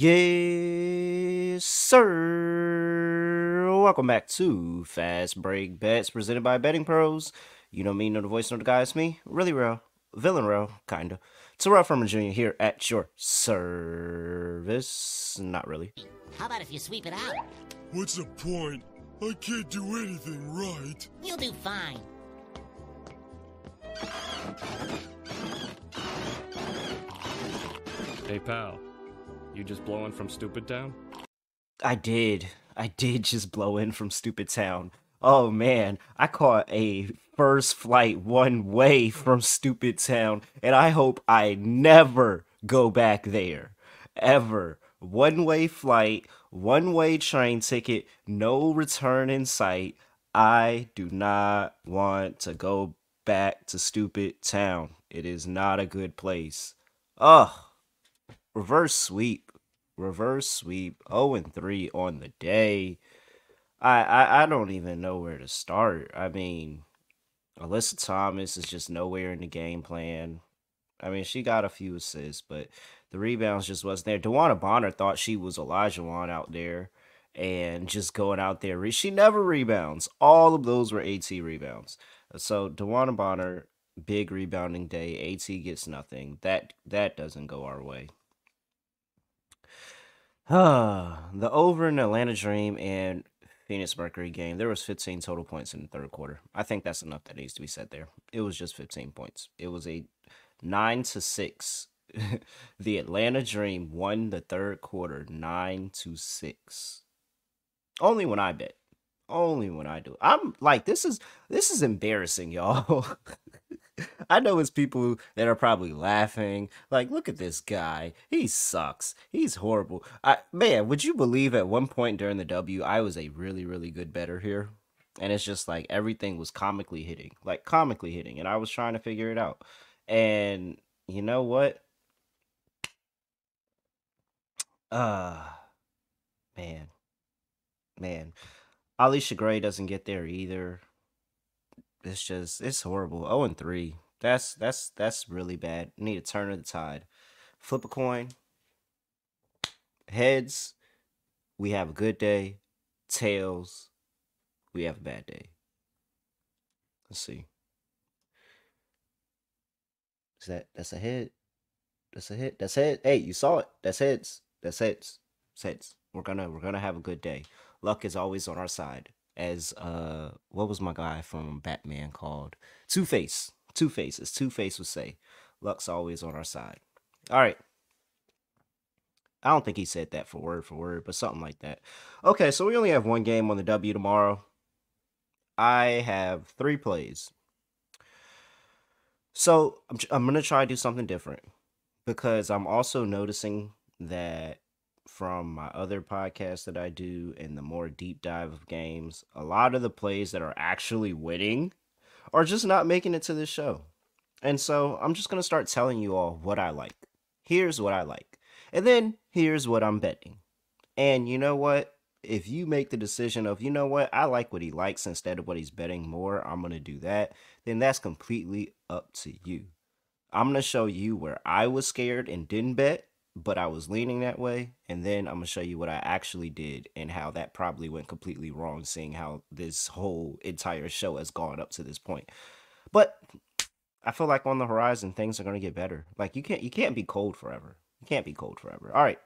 Yes, sir. Welcome back to Fast Break Bets presented by BettingPros. You know me, know the voice, know the guy. It's me, really real, villain real, kinda. Terrell from Jr. here at your service. Not really. How about if you sweep it out? What's the point? I can't do anything right. You'll do fine. Hey pal, you just blowing from Stupid Town? I did just blow in from Stupid Town. Oh man, I caught a first flight one way from Stupid Town, and I hope I never go back there. Ever. One way flight, one way train ticket, no return in sight. I do not want to go back to Stupid Town. It is not a good place. Ugh. Reverse sweep. Reverse sweep. 0-3 on the day. I don't even know where to start. I mean, Alyssa Thomas is just nowhere in the game plan. I mean, she got a few assists, but the rebounds just wasn't there. DeWanna Bonner thought she was Elijah Wan out there and just going out there. She never rebounds. All of those were AT rebounds. So DeWanna Bonner, big rebounding day. AT gets nothing. That doesn't go our way. The over in Atlanta Dream and Phoenix Mercury game, there was 15 total points in the third quarter. I think that's enough that needs to be said there. It was just 15 points. It was a 9-6. The Atlanta Dream won the third quarter 9-6. Only when I bet. Only when I do. I'm like, this is embarrassing, y'all. I know it's people that are probably laughing. Like, look at this guy. He sucks. He's horrible. Man, would you believe at one point during the W, I was a really, really good bettor here? And it's just like everything was comically hitting. Like, comically hitting. And I was trying to figure it out. And you know what? Man. Man. Alicia Gray doesn't get there either. It's horrible. 0-3. That's really bad. Need a turn of the tide. Flip a coin. Heads, we have a good day. Tails, we have a bad day. Let's see. That's a head? That's a hit. That's head. Hey, you saw it. That's heads. That's heads. It's heads. We're gonna have a good day. Luck is always on our side. As what was my guy from Batman called? Two-Face. Two-Face, as Two-Face would say. Luck's always on our side. Alright. I don't think he said that for word, but something like that. Okay, so we only have one game on the W tomorrow. I have 3 plays. So I'm gonna try to do something different because I'm also noticing that from my other podcasts that I do and the more deep dive of games, a lot of the plays that are actually winning are just not making it to this show. And so I'm just gonna start telling you all what I like. Here's what I like. And then here's what I'm betting. And you know what? If you make the decision of, you know what, I like what he likes instead of what he's betting more, I'm going to do that, then that's completely up to you. I'm going to show you where I was scared and didn't bet, but I was leaning that way. And then I'm going to show you what I actually did and how that probably went completely wrong, seeing how this whole entire show has gone up to this point. But I feel like on the horizon, things are going to get better. Like you can't be cold forever. You can't be cold forever. All right.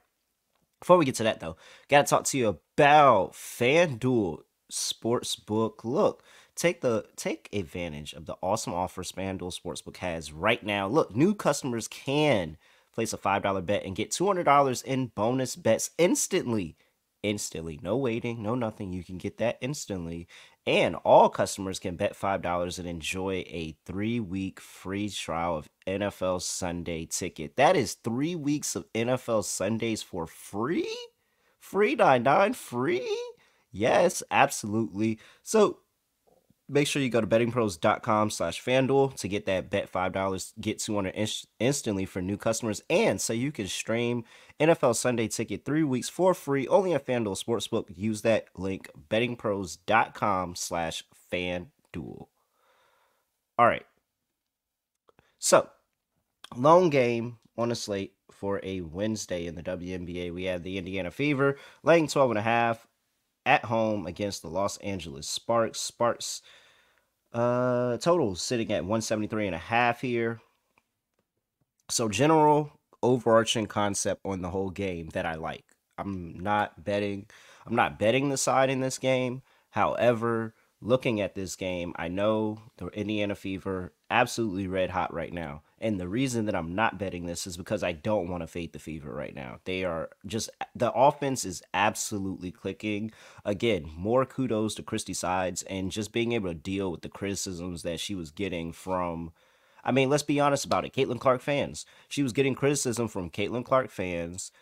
Before we get to that, though, got to talk to you about FanDuel Sportsbook. Look, take advantage of the awesome offers FanDuel Sportsbook has right now. Look, new customers can place a $5 bet and get $200 in bonus bets instantly. Instantly. No waiting, no nothing. You can get that instantly. And all customers can bet $5 and enjoy a 3-week free trial of NFL Sunday Ticket. That is 3 weeks of NFL Sundays for free? Free 99 free? Yes, absolutely. So make sure you go to bettingpros.com/FanDuel to get that bet $5, get 200 instantly for new customers, and so you can stream NFL Sunday Ticket 3 weeks for free only at FanDuel Sportsbook. Use that link, bettingpros.com/FanDuel. All right. So, lone game on the slate for a Wednesday in the WNBA. We have the Indiana Fever laying 12.5 at home against the Los Angeles Sparks. Sparks total sitting at 173.5 here. So general overarching concept on the whole game that I like. I'm not betting I'm not betting the side in this game. However, looking at this game, I know the Indiana Fever absolutely red hot right now. And the reason that I'm not betting this is because I don't want to fade the Fever right now. They are just the offense is absolutely clicking. Again, more kudos to Christy Sides and just being able to deal with the criticisms that she was getting from, I mean, let's be honest about it. Caitlin Clark fans. She was getting criticism from Caitlin Clark fans,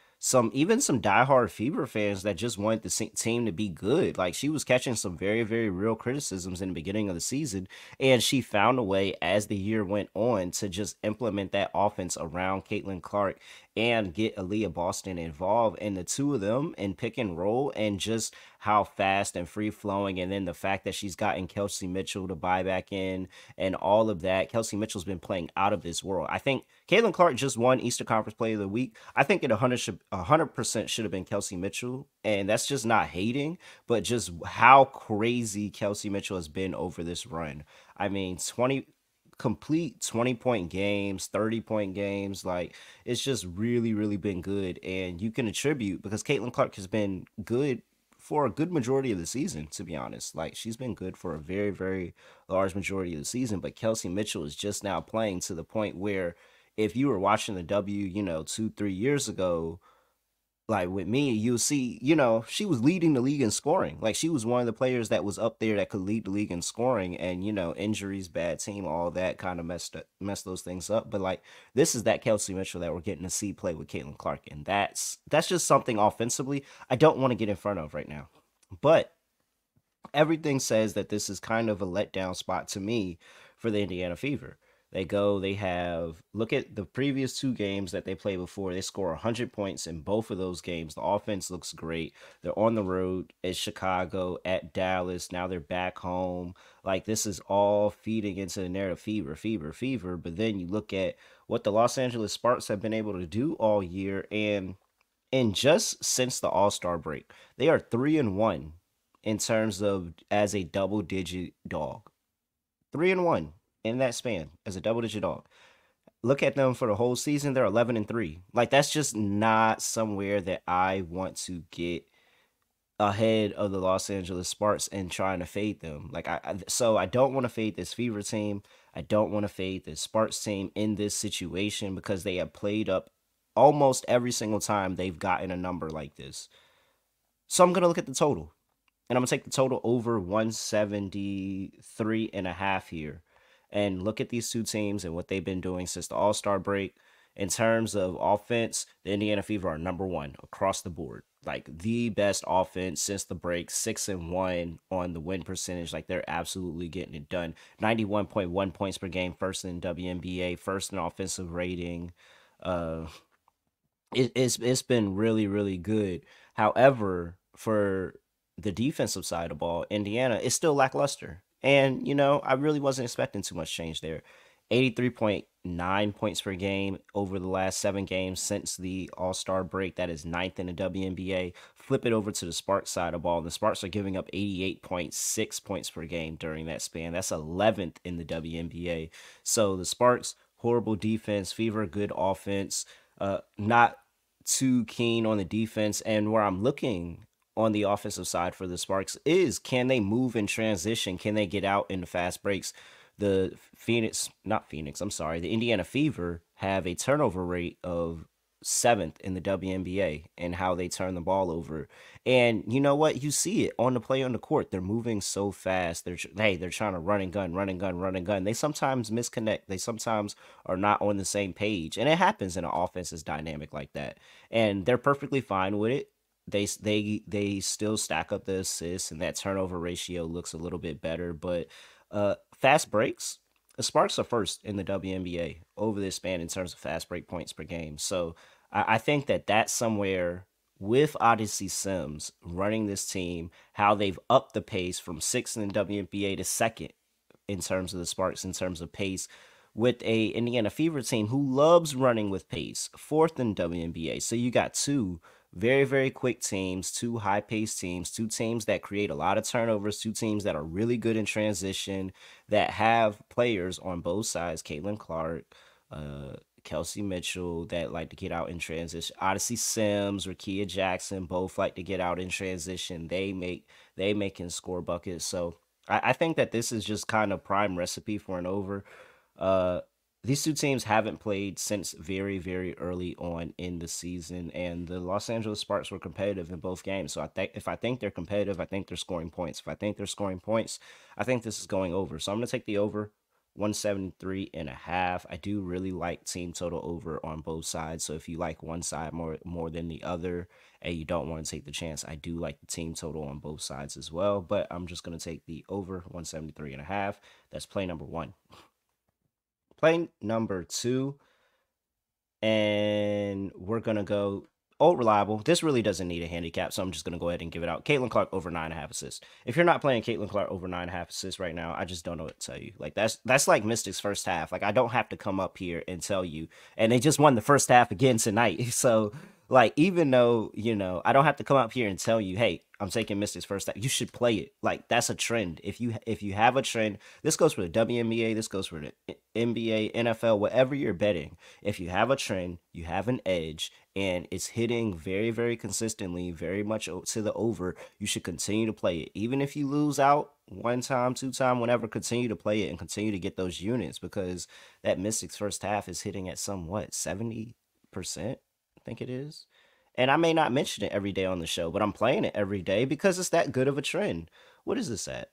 even some diehard Fever fans that just wanted the team to be good. Like she was catching some very, very real criticisms in the beginning of the season, and she found a way as the year went on to just implement that offense around Caitlin Clark and get Aaliyah Boston involved. And the two of them in pick and roll and just how fast and free flowing, and then the fact that she's gotten Kelsey Mitchell to buy back in and all of that. Kelsey Mitchell's been playing out of this world. I think Caitlin Clark just won Eastern Conference Player of the Week. I think it 100% should have been Kelsey Mitchell, and that's just not hating, but just how crazy Kelsey Mitchell has been over this run. I mean, 20 point games, 30-point games. Like, it's just really, really been good. And you can attribute because Caitlin Clark has been good for a good majority of the season, to be honest. Like, she's been good for a very, very large majority of the season. But Kelsey Mitchell is just now playing to the point where if you were watching the W, 2, 3 years ago, like with me, you'll see, she was leading the league in scoring. Like she was one of the players that was up there that could lead the league in scoring, and injuries, bad team, all that kind of messed those things up. But like this is that Kelsey Mitchell that we're getting to see play with Caitlin Clark, and that's just something offensively I don't want to get in front of right now. But everything says that this is kind of a letdown spot to me for the Indiana Fever. Look at the previous two games that they played before. They score 100 points in both of those games. The offense looks great. They're on the road at Chicago, at Dallas. Now they're back home. Like, this is all feeding into the narrative fever, fever, fever. But then you look at what the Los Angeles Sparks have been able to do all year. And just since the All-Star break, they are 3-1 in terms of as a double-digit dog. 3-1 in that span as a double-digit dog. Look at them for the whole season; they're 11-3. Like that's just not somewhere that I want to get ahead of the Los Angeles Sparks and trying to fade them. Like so I don't want to fade this Fever team. I don't want to fade this Sparks team in this situation because they have played up almost every single time they've gotten a number like this. So I'm gonna look at the total. And I'm going to take the total over 173.5 here. And look at these two teams and what they've been doing since the All-Star break. In terms of offense, the Indiana Fever are number one across the board. Like the best offense since the break, 6-1 on the win percentage. Like they're absolutely getting it done. 91.1 points per game, first in WNBA, first in offensive rating. It's been really, really good. However, for the defensive side of the ball, Indiana is still lackluster. And, I really wasn't expecting too much change there. 83.9 points per game over the last 7 games since the All-Star break. That is ninth in the WNBA. Flip it over to the Sparks side of the ball. The Sparks are giving up 88.6 points per game during that span. That's 11th in the WNBA. So the Sparks, horrible defense. Fever, good offense. Not too keen on the defense. And where I'm looking on the offensive side for the Sparks is, can they move in transition? Can they get out in the fast breaks? The Indiana Fever have a turnover rate of 7th in the WNBA and how they turn the ball over. And you know what? You see it on the play on the court. They're moving so fast. They're trying to run and gun, run and gun, run and gun. They sometimes misconnect. They sometimes are not on the same page. And it happens in an offense that's dynamic like that. And they're perfectly fine with it. They still stack up the assists, and that turnover ratio looks a little bit better. But fast breaks, the Sparks are first in the WNBA over this span in terms of fast break points per game. So I think that that's somewhere with Odyssey Sims running this team, how they've upped the pace from 6th in the WNBA to 2nd in terms of the Sparks, in terms of pace with a Indiana Fever team who loves running with pace, fourth in WNBA. So you got two very, very quick teams, two high paced teams, two teams that create a lot of turnovers, two teams that are really good in transition, that have players on both sides, Caitlin Clark, Kelsey Mitchell, that like to get out in transition. Odyssey Sims, Rakia Jackson, both like to get out in transition. They can score buckets. So I think that this is just kind of prime recipe for an over. Uh, these two teams haven't played since very, very early on in the season, and the Los Angeles Sparks were competitive in both games. So I think they're competitive, I think they're scoring points. If I think they're scoring points, I think this is going over. So I'm gonna take the over. 173.5. I do really like team total over on both sides. So if you like one side more than the other and you don't want to take the chance, I do like the team total on both sides as well. But I'm just going to take the over 173.5. That's play number one. Play number two, and we're going to go old reliable. This really doesn't need a handicap, so I'm just going to go ahead and give it out. Caitlin Clark over 9.5 assists. If you're not playing Caitlin Clark over 9.5 assists right now, I just don't know what to tell you. Like that's like Mystics first half. Like I don't have to come up here and tell you. And they just won the first half again tonight. So like even though, I don't have to come up here and tell you, hey, I'm taking Mystics first half. You should play it. Like that's a trend. If you have a trend, this goes for the WNBA, this goes for the NBA, NFL, whatever you're betting. If you have a trend, you have an edge, and it's hitting very, very consistently, very much to the over, you should continue to play it. Even if you lose out one time, two time, whenever, continue to play it and continue to get those units, because that Mystics first half is hitting at 70%, I think it is. And I may not mention it every day on the show, but I'm playing it every day because it's that good of a trend. What is this at?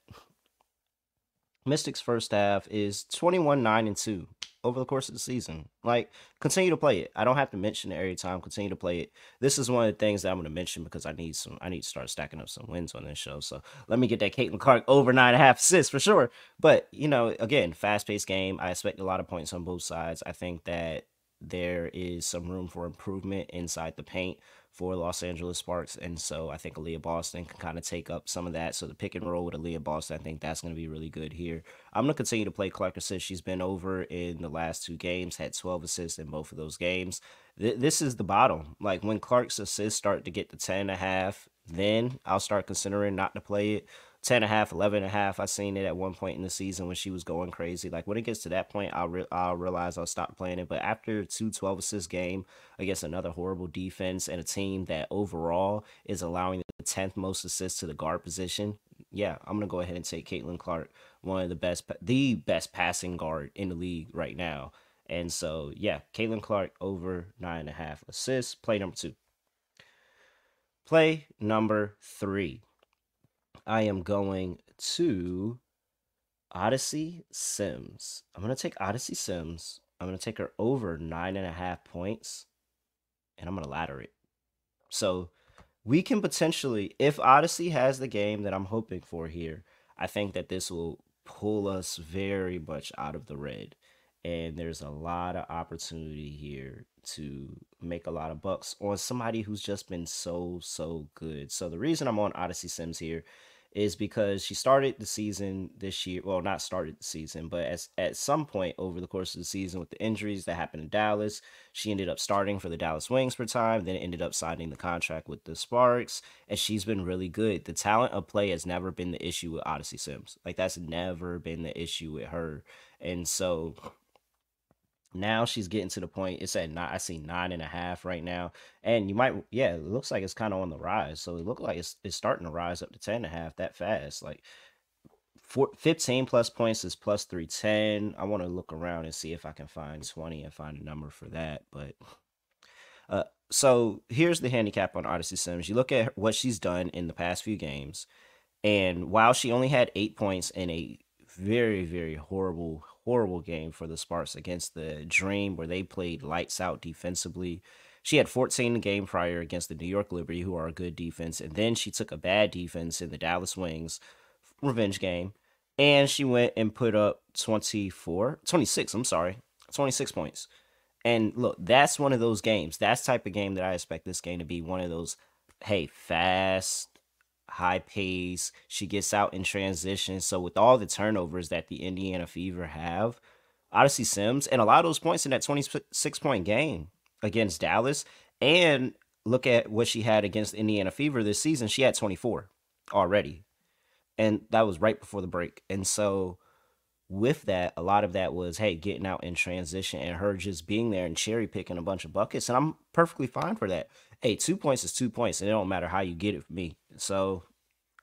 Mystics first half is 21-9-2 over the course of the season. Like, continue to play it. I don't have to mention it every time. Continue to play it. This is one of the things that I'm going to mention because I need to start stacking up some wins on this show. So let me get that Caitlin Clark over 9.5 assists for sure. But, again, fast-paced game. I expect a lot of points on both sides. I think that there is some room for improvement inside the paint for Los Angeles Sparks, and so I think Aaliyah Boston can kind of take up some of that. So the pick and roll with Aaliyah Boston, I think that's going to be really good here. I'm going to continue to play Clark assists. She's been over in the last two games, had 12 assists in both of those games. This is the bottom. Like when Clark's assists start to get to 10.5, then I'll start considering not to play it. 10.5, 11.5. I seen it at one point in the season when she was going crazy. Like when it gets to that point, I'll realize I'll stop playing it. But after 12 assist game against another horrible defense and a team that overall is allowing the 10th most assists to the guard position, yeah, I'm gonna go ahead and take Caitlin Clark, one of the best passing guard in the league right now. And so yeah, Caitlin Clark over 9.5 assists. Play number two. Play number three. I am going to Odyssey Sims. I'm going to take Odyssey Sims. I'm going to take her over 9.5 points, and I'm going to ladder it. So we can potentially, if Odyssey has the game that I'm hoping for here, I think that this will pull us very much out of the red. And there's a lot of opportunity here to make a lot of bucks on somebody who's just been so, so good. So the reason I'm on Odyssey Sims here is because she started the season this year. Well, not started the season, but at some point over the course of the season with the injuries that happened in Dallas, she ended up starting for the Dallas Wings for time, then ended up signing the contract with the Sparks, and she's been really good. The talent of play has never been the issue with Odyssey Sims. Like, that's never been the issue with her. And so now she's getting to the point. It's at I see 9.5 right now, and it looks like it's kind of on the rise. So it looks like it's starting to rise up to 10.5 that fast. Like 15 plus points is plus 310. I want to look around and see if I can find 20 and find a number for that. But so here's the handicap on Odyssey Sims. You look at what she's done in the past few games, and while she only had 8 points in a very, very horrible game for the Sparks against the Dream, where they played lights out defensively. She had 14 the game prior against the New York Liberty, who are a good defense, and then she took a bad defense in the Dallas Wings revenge game, and she went and put up 26 points. And look, that's one of those games. That's the type of game that I expect this game to be. One of those, hey, fast, high pace. She gets out in transition. So with all the turnovers that the Indiana Fever have, Odyssey Sims, and a lot of those points in that 26-point game against Dallas. And look at what she had against Indiana Fever this season. She had 24 already. And that was right before the break. And so with that, a lot of that was, hey, getting out in transition and her just being there and cherry picking a bunch of buckets. And I'm perfectly fine for that. Hey, 2 points is 2 points, and it don't matter how you get it for me. So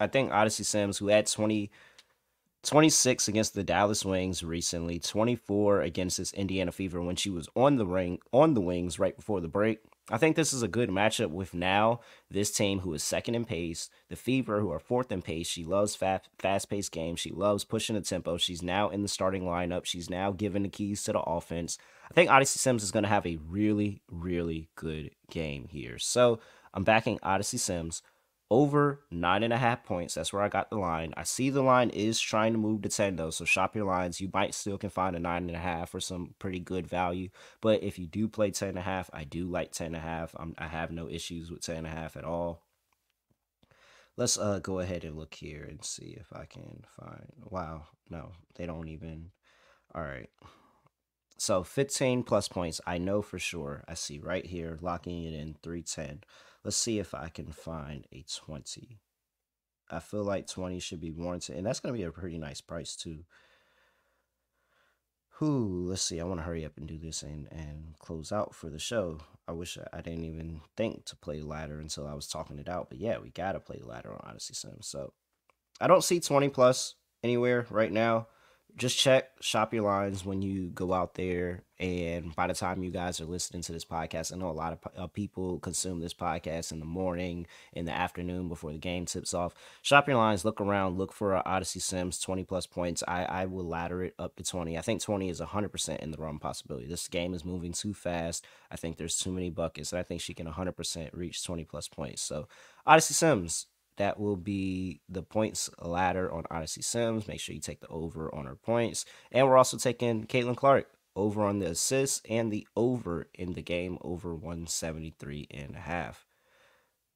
I think Odyssey Sims, who had 26 against the Dallas Wings recently, 24 against this Indiana Fever when she was on the wings right before the break. I think this is a good matchup with now this team who is second in pace, the Fever who are fourth in pace. She loves fast-paced games. She loves pushing the tempo. She's now in the starting lineup. She's now given the keys to the offense. I think Odyssey Sims is going to have a really, really good game here. So I'm backing Odyssey Sims over 9.5 points. That's where I got the line. I see the line is trying to move to 10 though, so shop your lines. You might still can find a 9.5 for some pretty good value, but if you do play 10.5, I do like 10.5. I have no issues with 10.5 at all. Let's go ahead and look here and see if I can find. Wow, no, they don't even. All right. So 15 plus points, I know for sure. I see right here, locking it in 310. Let's see if I can find a 20. I feel like 20 should be warranted, and that's going to be a pretty nice price too. Let's see. I want to hurry up and do this and close out for the show. I wish I didn't even think to play ladder until I was talking it out. But yeah, we got to play ladder on Odyssey Sims. So I don't see 20 plus anywhere right now. Just check, shop your lines when you go out there. And by the time you guys are listening to this podcast, I know a lot of people consume this podcast in the morning, in the afternoon before the game tips off. Shop your lines, look around, look for Odyssey Sims, 20 plus points. I will ladder it up to 20. I think 20 is 100% in the wrong possibility. This game is moving too fast. I think there's too many buckets, and I think she can 100% reach 20 plus points. So Odyssey Sims, that will be the points ladder on Odyssey Sims. Make sure you take the over on her points. And we're also taking Caitlin Clark over on the assists and the over in the game, over 173.5.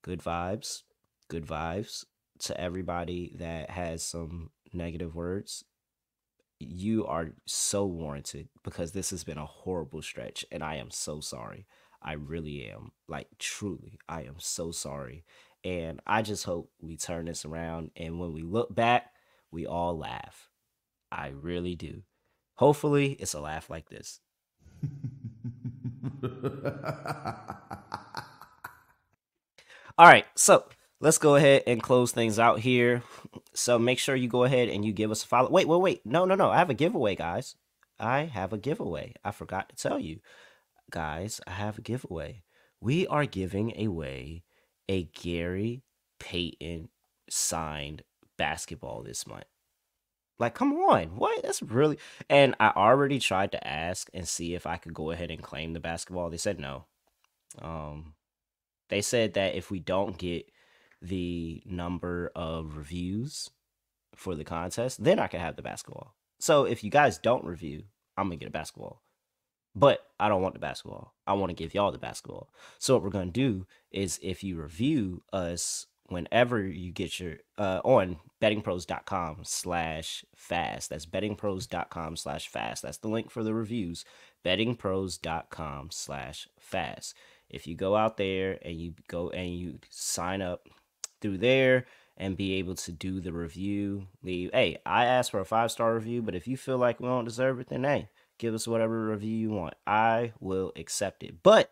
Good vibes. Good vibes to everybody that has some negative words. You are so warranted because this has been a horrible stretch, and I am so sorry. I really am. Like, truly, I am so sorry. And I just hope we turn this around. And when we look back, we all laugh. I really do. Hopefully, it's a laugh like this. All right. So let's go ahead and close things out here. So make sure you go ahead and you give us a follow. Wait. No. I have a giveaway, guys. I have a giveaway. I forgot to tell you. Guys, I have a giveaway. We are giving away a Gary Payton signed basketball this month. Like, come on. What? That's really. And I already tried to ask and see if I could go ahead and claim the basketball. They said no. They said that if we don't get the number of reviews for the contest, then I can have the basketball. So if you guys don't review, I'm going to get a basketball. But I don't want the basketball. I want to give y'all the basketball. So what we're going to do is if you review us whenever you get your on bettingpros.com/fast. That's bettingpros.com/fast. That's the link for the reviews. bettingpros.com/fast. If you go out there and you go and you sign up through there and be able to do the review, hey, I asked for a 5-star review, but if you feel like we don't deserve it, then hey, give us whatever review you want. I will accept it. But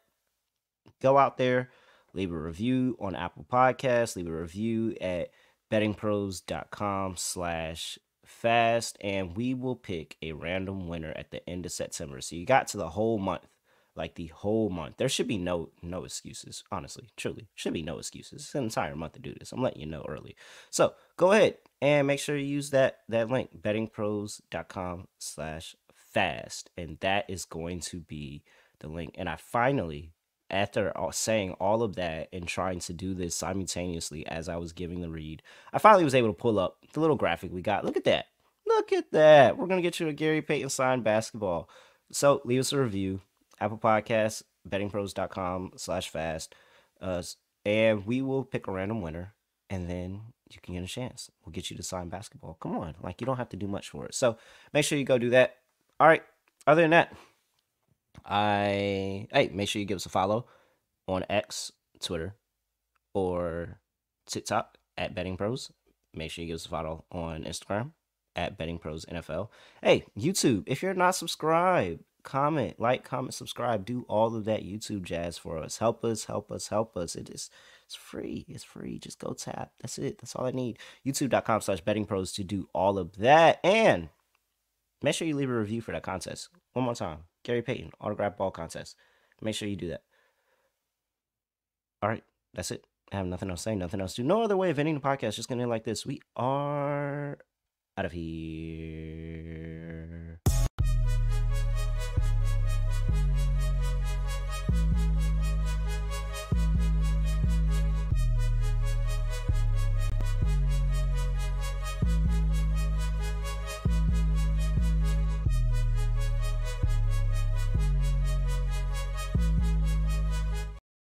go out there, leave a review on Apple Podcasts, leave a review at bettingpros.com/fast, and we will pick a random winner at the end of September. So you got to the whole month, like the whole month. There should be no excuses, honestly, truly. Should be no excuses. It's an entire month to do this. I'm letting you know early. So go ahead and make sure you use that link, bettingpros.com/fast, and that is going to be the link. And I finally, after saying all of that and trying to do this simultaneously as I was giving the read, I finally was able to pull up the little graphic we got. Look at that. Look at that. We're going to get you a Gary Payton signed basketball. So leave us a review. Apple Podcasts, bettingpros.com/fast. And we will pick a random winner, and then you can get a chance. We'll get you to sign basketball. Come on. Like, you don't have to do much for it. So make sure you go do that. All right. Other than that, make sure you give us a follow on X, Twitter, or TikTok at BettingPros. Make sure you give us a follow on Instagram at BettingPros NFL. Hey, YouTube, if you're not subscribed, comment, subscribe, do all of that YouTube jazz for us. Help us. It's free. It's free. Just go tap. That's it. That's all I need. YouTube.com/bettingpros to do all of that. And make sure you leave a review for that contest. One more time. Gary Payton, autograph ball contest. Make sure you do that. All right. That's it. I have nothing else to say, nothing else to do. No other way of ending the podcast. Just going to end like this. We are out of here.